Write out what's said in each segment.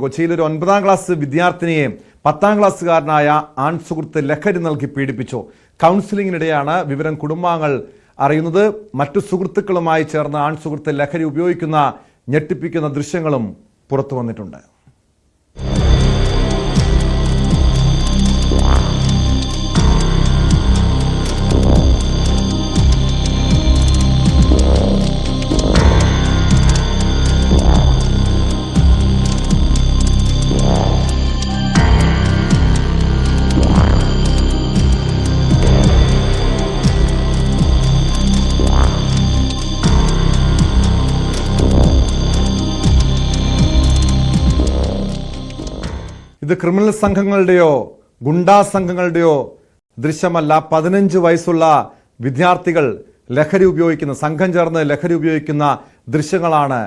കൊച്ചിയിൽ ഒരു 9ാം ക്ലാസ് വിദ്യാർത്ഥിനിയെ 10ാം ക്ലാസ്സുകാരനായ ആൺ സുഹൃത്ത് ലഹരി നൽകി പീഡിപ്പിച്ചു. കൗൺസിലിംഗിനിടെയാണ് വിവരം കുടുംബാംഗങ്ങൾ അറിയുന്നത്. മറ്റു സുഹൃത്തുക്കളുമായി ചേർന്ന് ആൺ സുഹൃത്ത് ലഹരി ഉപയോഗിക്കുന്ന ഞെട്ടിപ്പിക്കുന്ന ദൃശ്യങ്ങളും പുറത്തു വന്നിട്ടുണ്ട്. ഇത് ക്രിമിനൽ സംഘങ്ങളുടെയോ ഗുണ്ടാ സംഘങ്ങളുടെയോ ദൃശ്യമല്ല. 15 വയസ്സുള്ള വിദ്യാർത്ഥികൾ ലഹരി ഉപയോഗിക്കുന്ന സംഘം ചേർന്ന് ലഹരി ഉപയോഗിക്കുന്ന ദൃശ്യങ്ങളാണ്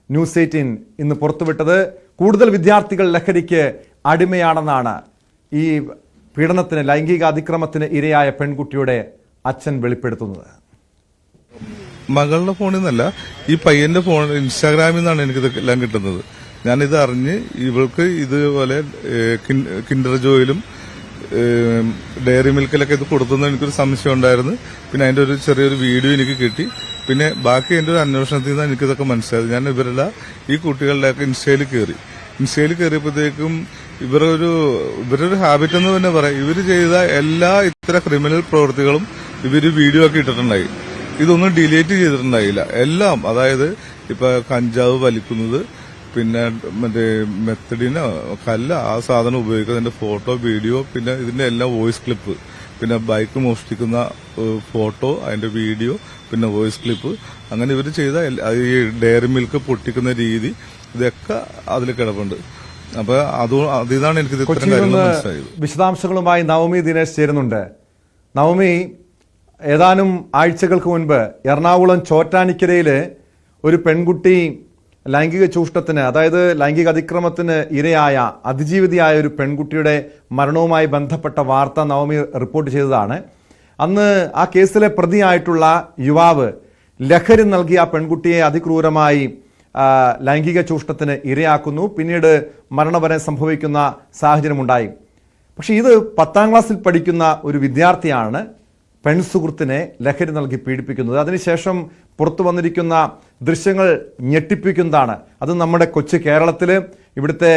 ന്യൂസ് 18 ഇന്ന് പുറത്തുവിട്ടത്. കൂടുതൽ വിദ്യാർത്ഥികൾ ലഹരിക്ക് അടിമയാണെന്നാണ് ഈ പീഡനത്തിന് ലൈംഗിക അതിക്രമത്തിന് ഇരയായ പെൺകുട്ടിയുടെ അച്ഛൻ വെളിപ്പെടുത്തുന്നത്. മകളുടെ ഫോണിൽ നിന്നല്ല, ഈ പയ്യന്റെ ഫോൺ ഇൻസ്റ്റാഗ്രാമിൽ നിന്നാണ് എനിക്കിതെല്ലാം കിട്ടുന്നത്. ഞാനിത് അറിഞ്ഞ് ഇവൾക്ക് ഇതുപോലെ കിൻഡർ ജോയിലും ഡയറി മിൽക്കിലൊക്കെ ഇത് കൊടുത്തെന്ന് എനിക്കൊരു സംശയം ഉണ്ടായിരുന്നു. പിന്നെ അതിന്റെ ഒരു ചെറിയൊരു വീഡിയോ എനിക്ക് കിട്ടി. പിന്നെ ബാക്കി എന്റെ ഒരു അന്വേഷണത്തിൽ നിന്നാണ് എനിക്കിതൊക്കെ മനസ്സിലായത്. ഞാൻ ഇവരെല്ലാം ഈ കുട്ടികളുടെയൊക്കെ ഇൻസ്റ്റയിൽ കയറിയപ്പോഴത്തേക്കും ഇവരൊരു ഹാബിറ്റ് എന്ന് തന്നെ പറയാം. ഇവർ ചെയ്ത എല്ലാ ഇത്തരം ക്രിമിനൽ പ്രവൃത്തികളും ഇവര് വീഡിയോ ഒക്കെ ഇട്ടിട്ടുണ്ടായി. ഇതൊന്നും ഡിലീറ്റ് ചെയ്തിട്ടുണ്ടായില്ല. എല്ലാം, അതായത് ഇപ്പൊ കഞ്ചാവ് വലിക്കുന്നത്, പിന്നെ മറ്റേ മെത്തഡിന് കല്ല ആ സാധനം ഉപയോഗിക്കുന്നതിന്റെ ഫോട്ടോ, വീഡിയോ, പിന്നെ ഇതിന്റെ എല്ലാം വോയിസ് ക്ലിപ്പ്, പിന്നെ ബൈക്ക് മോഷ്ടിക്കുന്ന ഫോട്ടോ, അതിന്റെ വീഡിയോ, പിന്നെ വോയിസ് ക്ലിപ്പ്, അങ്ങനെ ഇവർ ചെയ്ത ഈ ഡയറി മിൽക്ക് പൊട്ടിക്കുന്ന രീതി, ഇതൊക്കെ അതിൽ കിടപ്പുണ്ട്. അപ്പൊ അതിതാണ് എനിക്ക് ഇത്തരം കാര്യങ്ങൾ മനസ്സിലായത്. വിശദാംശങ്ങളുമായി നവമി ദിനേശ് ചേരുന്നുണ്ട്. നവമി, ഏതാനും ആഴ്ചകൾക്ക് മുൻപ് എറണാകുളം ചോറ്റാനിക്കരയില് ഒരു പെൺകുട്ടി ലൈംഗിക ചൂഷണത്തിന്, അതായത് ലൈംഗിക അതിക്രമത്തിന് ഇരയായ അതിജീവിതയായ ഒരു പെൺകുട്ടിയുടെ മരണവുമായി ബന്ധപ്പെട്ട വാർത്ത നവമി റിപ്പോർട്ട് ചെയ്തതാണ്. അന്ന് ആ കേസിലെ പ്രതിയായിട്ടുള്ള യുവാവ് ലഹരി നൽകി ആ പെൺകുട്ടിയെ അതിക്രൂരമായി ലൈംഗിക ചൂഷണത്തിന് ഇരയാക്കുന്നു. പിന്നീട് മരണം വരെ സംഭവിക്കുന്ന സാഹചര്യമുണ്ടായി. പക്ഷെ ഇത് 10ാം ക്ലാസ്സിൽ പഠിക്കുന്ന ഒരു വിദ്യാർത്ഥിയാണ് പെൺസുഹൃത്തിനെ ലഹരി നൽകി പീഡിപ്പിക്കുന്നത്. അതിനുശേഷം പുറത്തു വന്നിരിക്കുന്ന ദൃശ്യങ്ങൾ ഞെട്ടിപ്പിക്കുന്നതാണ്. അത് നമ്മുടെ കൊച്ചു കേരളത്തിൽ ഇവിടുത്തെ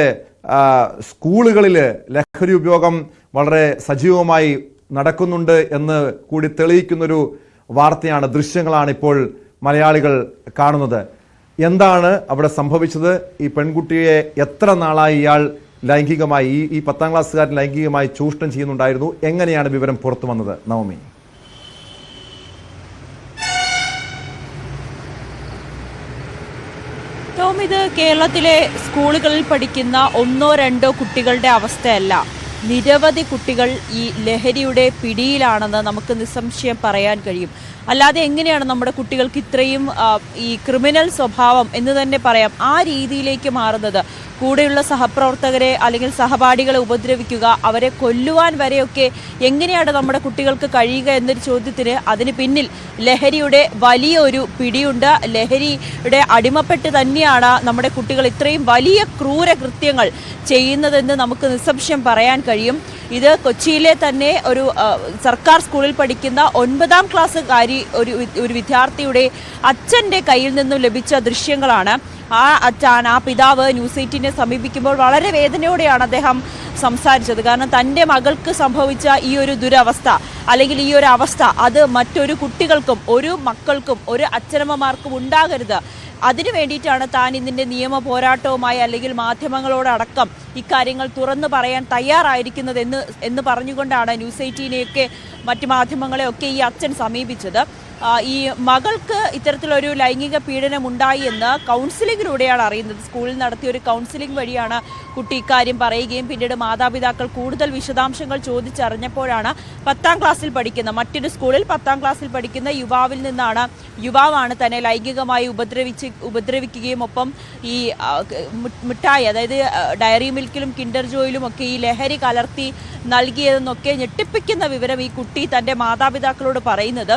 സ്കൂളുകളിൽ ലഹരി ഉപയോഗം വളരെ സജീവമായി നടക്കുന്നുണ്ട് എന്ന് കൂടി തെളിയിക്കുന്നൊരു വാർത്തയാണ്, ദൃശ്യങ്ങളാണ് ഇപ്പോൾ മലയാളികൾ കാണുന്നത്. എന്താണ് അവിടെ സംഭവിച്ചത്? ഈ പെൺകുട്ടിയെ എത്ര നാളായി ഇയാൾ ലൈംഗികമായി ഈ 10ാം ക്ലാസ്സുകാരൻ ലൈംഗികമായി ചൂഷണം ചെയ്യുന്നുണ്ടായിരുന്നു? എങ്ങനെയാണ് വിവരം പുറത്തു വന്നത് നവമി? ഇത് കേരളത്തിലെ സ്കൂളുകളിൽ പഠിക്കുന്ന 1-2 കുട്ടികളുടെ അവസ്ഥയല്ല. നിരവധി കുട്ടികൾ ഈ ലഹരിയുടെ പിടിയിലാണെന്ന് നമുക്ക് നിസ്സംശയം പറയാൻ കഴിയും. അല്ലാതെ എങ്ങനെയാണ് നമ്മുടെ കുട്ടികൾക്ക് ഇത്രയും ഈ ക്രിമിനൽ സ്വഭാവം എന്ന് തന്നെ പറയാം, ആ രീതിയിലേക്ക് മാറുന്നത്? കൂടെയുള്ള സഹപ്രവർത്തകരെ അല്ലെങ്കിൽ സഹപാഠികളെ ഉപദ്രവിക്കുക, അവരെ കൊല്ലുവാൻ വരെയൊക്കെ എങ്ങനെയാണ് നമ്മുടെ കുട്ടികൾക്ക് കഴിയുക എന്നൊരു ചോദ്യത്തിന് അതിന് പിന്നിൽ ലഹരിയുടെ വലിയൊരു പിടിയുണ്ട്. ലഹരിയുടെ അടിമപ്പെട്ട് തന്നെയാണ് നമ്മുടെ കുട്ടികൾ ഇത്രയും വലിയ ക്രൂര കൃത്യങ്ങൾ ചെയ്യുന്നതെന്ന് നമുക്ക് നിസ്സംശയം പറയാൻ കഴിയും. ഇത് കൊച്ചിയിലെ തന്നെ ഒരു സർക്കാർ സ്കൂളിൽ പഠിക്കുന്ന 9ാം ക്ലാസ്സുകാരി ഒരു വിദ്യാർത്ഥിയുടെ അച്ഛൻ്റെ കയ്യിൽ നിന്നും ലഭിച്ച ദൃശ്യങ്ങളാണ്. ആ പിതാവ് ന്യൂസ് 18നെ സമീപിക്കുമ്പോൾ വളരെ വേദനയോടെയാണ് അദ്ദേഹം സംസാരിച്ചത്. കാരണം തൻ്റെ മകൾക്ക് സംഭവിച്ച ഈ ഒരു ദുരവസ്ഥ അല്ലെങ്കിൽ ഈ ഒരു അവസ്ഥ അത് മറ്റൊരു കുട്ടികൾക്കും ഒരു മക്കൾക്കും ഒരു അച്ഛനമ്മമാർക്കും ഉണ്ടാകരുത്. അതിനു വേണ്ടിയിട്ടാണ് താൻ ഇതിൻ്റെ നിയമ പോരാട്ടവുമായി അല്ലെങ്കിൽ മാധ്യമങ്ങളോടടക്കം ഇക്കാര്യങ്ങൾ തുറന്നു പറയാൻ തയ്യാറായിരിക്കുന്നത് എന്ന് പറഞ്ഞുകൊണ്ടാണ് ന്യൂസ് 18നെയൊക്കെ മറ്റ് മാധ്യമങ്ങളെയൊക്കെ ഈ അച്ഛൻ സമീപിച്ചത്. ഈ മകൾക്ക് ഇത്തരത്തിലൊരു ലൈംഗിക പീഡനം ഉണ്ടായി എന്ന് കൗൺസിലിങ്ങിലൂടെയാണ് അറിയുന്നത്. സ്കൂളിൽ നടത്തിയ ഒരു കൗൺസിലിംഗ് വഴിയാണ് കുട്ടി ഇക്കാര്യം പറയുകയും പിന്നീട് മാതാപിതാക്കൾ കൂടുതൽ വിശദാംശങ്ങൾ ചോദിച്ചറിഞ്ഞപ്പോഴാണ് 10ാം ക്ലാസ്സിൽ പഠിക്കുന്ന മറ്റൊരു സ്കൂളിൽ 10ാം ക്ലാസ്സിൽ പഠിക്കുന്ന യുവാവാണ് തന്നെ ലൈംഗികമായി ഉപദ്രവിക്കുകയും ഒപ്പം ഈ മിഠായി, അതായത് ഡയറി മിൽക്കിലും കിൻഡർ ജോയിലും ഒക്കെ ഈ ലഹരി കലർത്തി നൽകിയതെന്നൊക്കെ ഞെട്ടിപ്പിക്കുന്ന വിവരം ഈ കുട്ടി തൻ്റെ മാതാപിതാക്കളോട് പറയുന്നത്.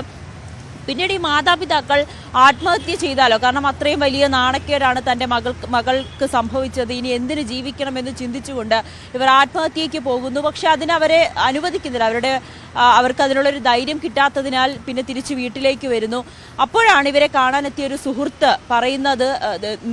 പിന്നീട് ഈ മാതാപിതാക്കൾ ആത്മഹത്യ ചെയ്താലോ, കാരണം അത്രയും വലിയ നാണക്കേടാണ് തൻ്റെ മകൾക്ക് സംഭവിച്ചത്, ഇനി എന്തിന് ജീവിക്കണമെന്ന് ചിന്തിച്ചുകൊണ്ട് ഇവർ ആത്മഹത്യയ്ക്ക് പോകുന്നു. പക്ഷെ അതിനവരെ അനുവദിക്കുന്നില്ല. അവർക്ക് അതിനുള്ളൊരു ധൈര്യം കിട്ടാത്തതിനാൽ പിന്നെ തിരിച്ച് വീട്ടിലേക്ക് വരുന്നു. അപ്പോഴാണ് ഇവരെ കാണാനെത്തിയ ഒരു സുഹൃത്ത് പറയുന്നത്,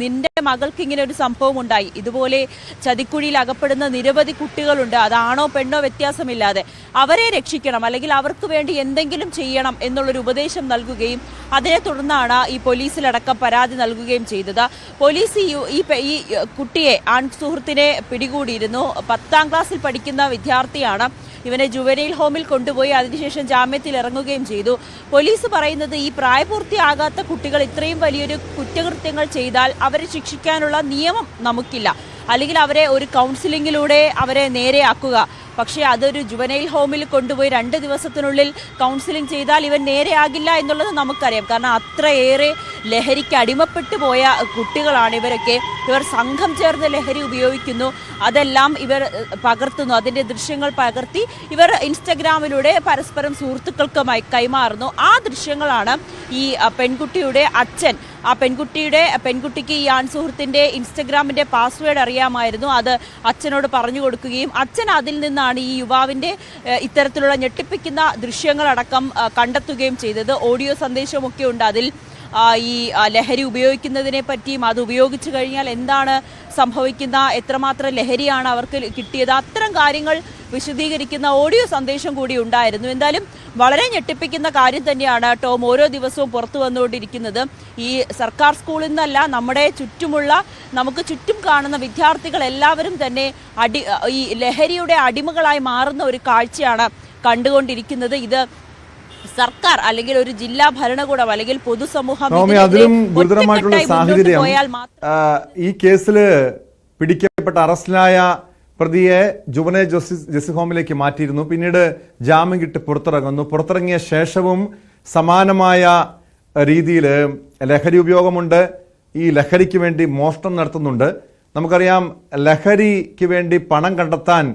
നിന്റെ മകൾക്ക് ഇങ്ങനെ ഒരു സംഭവം ഉണ്ടായി, ഇതുപോലെ ചതിക്കുഴിയിൽ അകപ്പെടുന്ന നിരവധി കുട്ടികളുണ്ട്, അതാണോ പെണ്ണോ വ്യത്യാസമില്ലാതെ അവരെ രക്ഷിക്കണം, അല്ലെങ്കിൽ അവർക്ക് വേണ്ടി എന്തെങ്കിലും ചെയ്യണം എന്നുള്ളൊരു ഉപദേശം നൽകുകയും അതിനെ തുടർന്നാണ് ഈ പോലീസിലടക്കം പരാതി നൽകുകയും ചെയ്തത്. പോലീസ് ഈ കുട്ടിയെ, ആൺ സുഹൃത്തിനെ പിടികൂടിയിരുന്നു. 10ാം ക്ലാസ്സിൽ പഠിക്കുന്ന വിദ്യാർത്ഥിയാണ്. ഇവനെ ജുവനൈൽ ഹോമിൽ കൊണ്ടുപോയി അതിനുശേഷം ജാമ്യത്തിൽ ഇറങ്ങുകയും ചെയ്തു. പോലീസ് പറയുന്നത് ഈ പ്രായപൂർത്തിയാകാത്ത കുട്ടികൾ ഇത്രയും വലിയൊരു കുറ്റകൃത്യങ്ങൾ ചെയ്താൽ അവരെ ശിക്ഷിക്കാനുള്ള നിയമം നമുക്കില്ല, അല്ലെങ്കിൽ അവരെ ഒരു കൗൺസിലിങ്ങിലൂടെ അവരെ നേരെയാക്കുക. പക്ഷേ അതൊരു ജുവനൈൽ ഹോമിൽ കൊണ്ടുപോയി 2 ദിവസത്തിനുള്ളിൽ കൗൺസിലിംഗ് ചെയ്താൽ ഇവൻ നേരെയാകില്ല എന്നുള്ളത് നമുക്കറിയാം. കാരണം അത്രയേറെ ലഹരിക്ക് അടിമപ്പെട്ടു പോയ കുട്ടികളാണ് ഇവരൊക്കെ. ഇവർ സംഘം ചേർന്ന് ലഹരി ഉപയോഗിക്കുന്നു, അതെല്ലാം ഇവർ പകർത്തുന്നു. അതിൻ്റെ ദൃശ്യങ്ങൾ പകർത്തി ഇവർ ഇൻസ്റ്റഗ്രാമിലൂടെ പരസ്പരം സുഹൃത്തുക്കൾക്കുമായി കൈമാറുന്നു. ആ ദൃശ്യങ്ങളാണ് ഈ പെൺകുട്ടിയുടെ അച്ഛൻ, ആ പെൺകുട്ടിക്ക് ഈ ആൺസുഹൃത്തിൻ്റെ ഇൻസ്റ്റഗ്രാമിൻ്റെ പാസ്വേഡ് അറിയാമായിരുന്നു. അത് അച്ഛനോട് പറഞ്ഞു കൊടുക്കുകയും അച്ഛൻ അതിൽ നിന്നാണ് ഈ യുവാവിൻ്റെ ഇത്തരത്തിലുള്ള ഞെട്ടിപ്പിക്കുന്ന ദൃശ്യങ്ങളടക്കം കണ്ടെത്തുകയും ചെയ്തത്. ഓഡിയോ സന്ദേശമൊക്കെ ഉണ്ട് അതിൽ. ഈ ലഹരി ഉപയോഗിക്കുന്നതിനെ പറ്റിയും അത് ഉപയോഗിച്ചു കഴിഞ്ഞാൽ എന്താണ് സംഭവിക്കുന്ന, എത്രമാത്രം ലഹരിയാണ് അവർക്ക് കിട്ടിയത്, അത്തരം കാര്യങ്ങൾ വിശദീകരിക്കുന്ന ഓഡിയോ സന്ദേശം കൂടി ഉണ്ടായിരുന്നു. എന്തായാലും വളരെ ഞെട്ടിപ്പിക്കുന്ന കാര്യം തന്നെയാണ് ടോം ഓരോ ദിവസവും പുറത്തു വന്നുകൊണ്ടിരിക്കുന്നത്. ഈ സർക്കാർ സ്കൂളിൽ നിന്നല്ല, നമ്മുടെ ചുറ്റുമുള്ള, നമുക്ക് ചുറ്റും കാണുന്ന വിദ്യാർത്ഥികൾ എല്ലാവരും തന്നെ ഈ ലഹരിയുടെ അടിമകളായി മാറുന്ന ഒരു കാഴ്ചയാണ് കണ്ടുകൊണ്ടിരിക്കുന്നത്. ഇത് സർക്കാർ അല്ലെങ്കിൽ ഒരു ജില്ലാ ഭരണകൂടം അല്ലെങ്കിൽ പൊതുസമൂഹം അതിലും ഗുരുതരമായിട്ടുള്ള സാഹചര്യം, ഈ കേസിൽ പിടിക്കപ്പെട്ട അറസ്റ്റിലായ പ്രതിയെ ജുവനൈൽ ജസ്റ്റിസ് ഹോമിലേക്ക് മാറ്റിയിരുന്നു. പിന്നീട് ജാമ്യം കിട്ടി പുറത്തിറങ്ങിയ ശേഷവും സമാനമായ രീതിയിൽ ലഹരി ഉപയോഗമുണ്ട്. ഈ ലഹരിക്ക് വേണ്ടി മോഷണം നടത്തുന്നുണ്ട്. നമുക്കറിയാം, ലഹരിക്ക് വേണ്ടി പണം കണ്ടെത്താൻ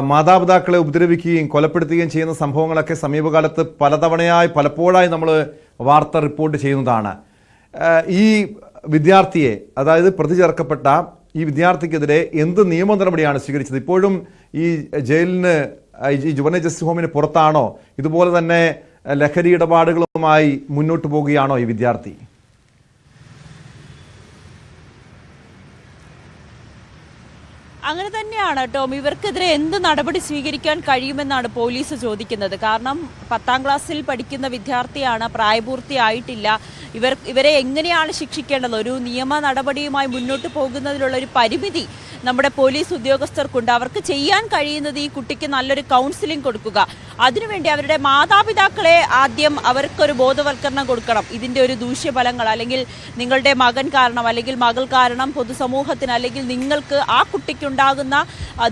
മാതാപിതാക്കളെ ഉപദ്രവിക്കുകയും കൊലപ്പെടുത്തുകയും ചെയ്യുന്ന സംഭവങ്ങളൊക്കെ സമീപകാലത്ത് പലപ്പോഴായി നമ്മൾ വാർത്ത റിപ്പോർട്ട് ചെയ്യുന്നതാണ്. ഈ വിദ്യാർത്ഥിയെ, അതായത് പ്രതി ചേർക്കപ്പെട്ട ഈ വിദ്യാർത്ഥിക്കെതിരെ എന്ത് നിയമ നടപടിയാണ് സ്വീകരിച്ചത്? ഇപ്പോഴും ഈ ജുവനൈൽ ജസ്റ്റിസ് ഹോമിന് പുറത്താണോ? ഇതുപോലെ തന്നെ ലഹരി ഇടപാടുകളുമായി മുന്നോട്ട് പോവുകയാണോ ഈ വിദ്യാർത്ഥി? അങ്ങനെ തന്നെയാണ് ടോം. ഇവർക്കെതിരെ എന്ത് നടപടി സ്വീകരിക്കാൻ കഴിയുമെന്നാണ് പോലീസ് ചോദിക്കുന്നത്. കാരണം 10ാം ക്ലാസ്സിൽ പഠിക്കുന്ന വിദ്യാർത്ഥിയാണ്, പ്രായപൂർത്തിയായിട്ടില്ല. ഇവരെ എങ്ങനെയാണ് ശിക്ഷിക്കേണ്ടത്? ഒരു നിയമ നടപടിയുമായി മുന്നോട്ട് പോകുന്നതിലുള്ള ഒരു പരിമിതി നമ്മുടെ പോലീസ് ഉദ്യോഗസ്ഥർക്കുണ്ട്. അവർക്ക് ചെയ്യാൻ കഴിയുന്നത് ഈ കുട്ടിക്ക് നല്ലൊരു കൗൺസിലിംഗ് കൊടുക്കുക. അതിനുവേണ്ടി അവരുടെ മാതാപിതാക്കളെ ആദ്യം അവർക്കൊരു ബോധവൽക്കരണം കൊടുക്കണം. ഇതിൻ്റെ ഒരു ദൂഷ്യഫലങ്ങൾ, അല്ലെങ്കിൽ നിങ്ങളുടെ മകൻ കാരണം അല്ലെങ്കിൽ മകൾ കാരണം പൊതുസമൂഹത്തിന് അല്ലെങ്കിൽ നിങ്ങൾക്ക് ആ കുട്ടിക്കുണ്ടാകുന്ന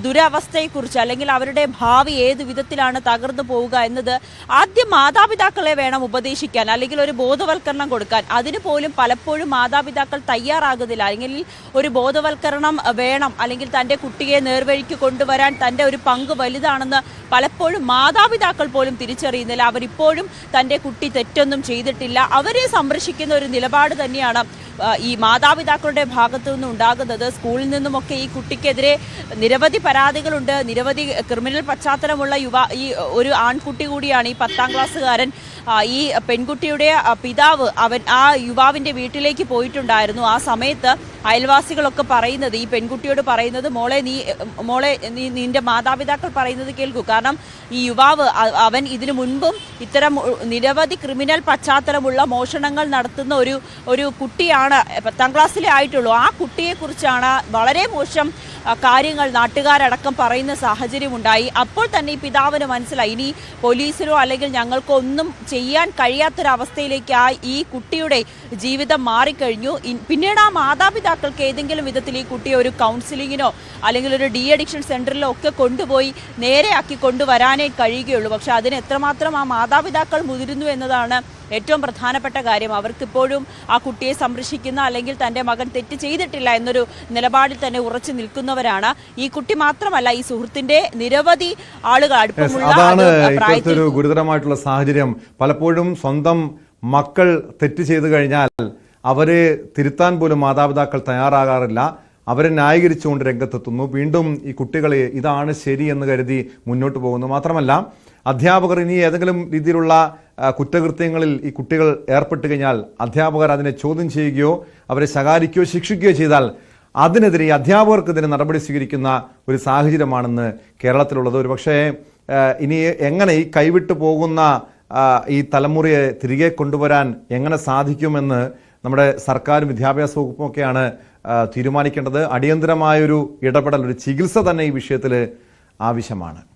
ദുരവസ്ഥയെക്കുറിച്ച്, അല്ലെങ്കിൽ അവരുടെ ഭാവി ഏത് വിധത്തിലാണ് തകർന്നു പോവുക എന്നത് ആദ്യം മാതാപിതാക്കളെ വേണം ഉപദേശിക്കാൻ, അല്ലെങ്കിൽ ഒരു ബോധവൽക്കരണം കൊടുക്കാൻ. അതിന് പോലും പലപ്പോഴും മാതാപിതാക്കൾ തയ്യാറാകുന്നില്ല. അല്ലെങ്കിൽ ഒരു ബോധവൽക്കരണം വേണം, അല്ലെങ്കിൽ തൻ്റെ കുട്ടിയെ നേർവഴിക്ക് കൊണ്ടുവരാൻ തൻ്റെ ഒരു പങ്ക് വലുതാണെന്ന് പലപ്പോഴും മാതാപിതാക്കൾ പോലും തിരിച്ചറിയുന്നില്ല. അവരിപ്പോഴും തൻ്റെ കുട്ടി തെറ്റൊന്നും ചെയ്തിട്ടില്ല, അവരെ സംരക്ഷിക്കുന്ന ഒരു നിലപാട് തന്നെയാണ് ഈ മാതാപിതാക്കളുടെ ഭാഗത്തു നിന്നും ഉണ്ടാകുന്നത്. സ്കൂളിൽ നിന്നുമൊക്കെ ഈ കുട്ടിക്കെതിരെ നിരവധി പരാതികളുണ്ട്. നിരവധി ക്രിമിനൽ പശ്ചാത്തലമുള്ള ഈ ഒരു ആൺകുട്ടി കൂടിയാണ് ഈ 10ാം ക്ലാസ്സുകാരൻ. ഈ പെൺകുട്ടിയുടെ പിതാവ് ആ യുവാവിൻ്റെ വീട്ടിലേക്ക് പോയിട്ടുണ്ടായിരുന്നു. ആ സമയത്ത് അയൽവാസികളൊക്കെ പറയുന്നത്, ഈ പെൺകുട്ടിയോട് പറയുന്നത്, മോളെ നിന്റെ മാതാപിതാക്കൾ പറയുന്നത് കേൾക്കൂ. കാരണം ഈ യുവാവ് അവൻ ഇതിനു മുൻപും ഇത്തരം നിരവധി ക്രിമിനൽ പശ്ചാത്തലമുള്ള മോഷണങ്ങൾ നടത്തുന്ന ഒരു കുട്ടിയാണ്. 10ാം ക്ലാസ്സിലേ ആയിട്ടുള്ളൂ. ആ കുട്ടിയെക്കുറിച്ചാണ് വളരെ മോശം കാര്യങ്ങൾ നാട്ടുകാരടക്കം പറയുന്ന സാഹചര്യമുണ്ടായി. അപ്പോൾ തന്നെ ഈ പിതാവിന് മനസ്സിലായി, ഇനി പോലീസിനോ അല്ലെങ്കിൽ ഞങ്ങൾക്കോ ഒന്നും ചെയ്യാൻ കഴിയാത്തൊരവസ്ഥയിലേക്ക് ഈ കുട്ടിയുടെ ജീവിതം മാറിക്കഴിഞ്ഞു. പിന്നീട് ആ മാതാപിതാക്കൾക്ക് ഏതെങ്കിലും വിധത്തിൽ ഈ കുട്ടിയെ ഒരു കൗൺസിലിങ്ങിനോ അല്ലെങ്കിൽ ഒരു ഡി അഡിക്ഷൻ സെന്ററിലോ ഒക്കെ കൊണ്ടുപോയി നേരെയാക്കി കൊണ്ടുവരാനേ കഴിയുകയുള്ളൂ. പക്ഷെ അതിന് എത്രമാത്രം ആ മാതാപിതാക്കൾ മുതിരുന്നു എന്നതാണ് ഏറ്റവും പ്രധാനപ്പെട്ട കാര്യം. അവർക്കിപ്പോഴും ആ കുട്ടിയെ സംരക്ഷിക്കുന്ന, അല്ലെങ്കിൽ തൻ്റെ മകൻ തെറ്റ് ചെയ്തിട്ടില്ല എന്നൊരു നിലപാടിൽ തന്നെ ഉറച്ചു നിൽക്കുന്നവരാണ്. ഈ കുട്ടി മാത്രമല്ല, ഈ സുഹൃത്തിന്റെ നിരവധി ആളുകൾ അടുപ്പമുള്ള അതാണ് ഇപ്പോഴത്തെ ഒരു ഗുരുതരമായിട്ടുള്ള സാഹചര്യം. പലപ്പോഴും സ്വന്തം മക്കൾ തെറ്റ് ചെയ്തു കഴിഞ്ഞാൽ അവരെ തിരുത്താൻ പോലും മാതാപിതാക്കൾ തയ്യാറാകാറില്ല. അവരെ ന്യായീകരിച്ചുകൊണ്ട് രംഗത്തെത്തുന്നു. വീണ്ടും ഈ കുട്ടികളെ ഇതാണ് ശരി എന്ന് കരുതി മുന്നോട്ട് പോകുന്നു. മാത്രമല്ല, അധ്യാപകർ ഇനി ഏതെങ്കിലും രീതിയിലുള്ള കുറ്റകൃത്യങ്ങളിൽ ഈ കുട്ടികൾ ഏർപ്പെട്ട് കഴിഞ്ഞാൽ അധ്യാപകർ അതിനെ ചോദ്യം ചെയ്യുകയോ അവരെ ശകാരിക്കുകയോ ശിക്ഷിക്കുകയോ ചെയ്താൽ അതിനെതിരെ അധ്യാപകർക്കെതിരെ നടപടി സ്വീകരിക്കുന്ന ഒരു സാഹചര്യമാണെന്ന് കേരളത്തിലുള്ളത്. ഒരു പക്ഷേ ഇനി എങ്ങനെ ഈ കൈവിട്ടു പോകുന്ന ഈ തലമുറയെ തിരികെ കൊണ്ടുവരാൻ എങ്ങനെ സാധിക്കുമെന്ന് നമ്മുടെ സർക്കാരും വിദ്യാഭ്യാസ വകുപ്പും ഒക്കെയാണ് തീരുമാനിക്കേണ്ടത്. അടിയന്തരമായൊരു ഇടപെടൽ, ഒരു ചികിത്സ തന്നെ ഈ വിഷയത്തിൽ ആവശ്യമാണ്.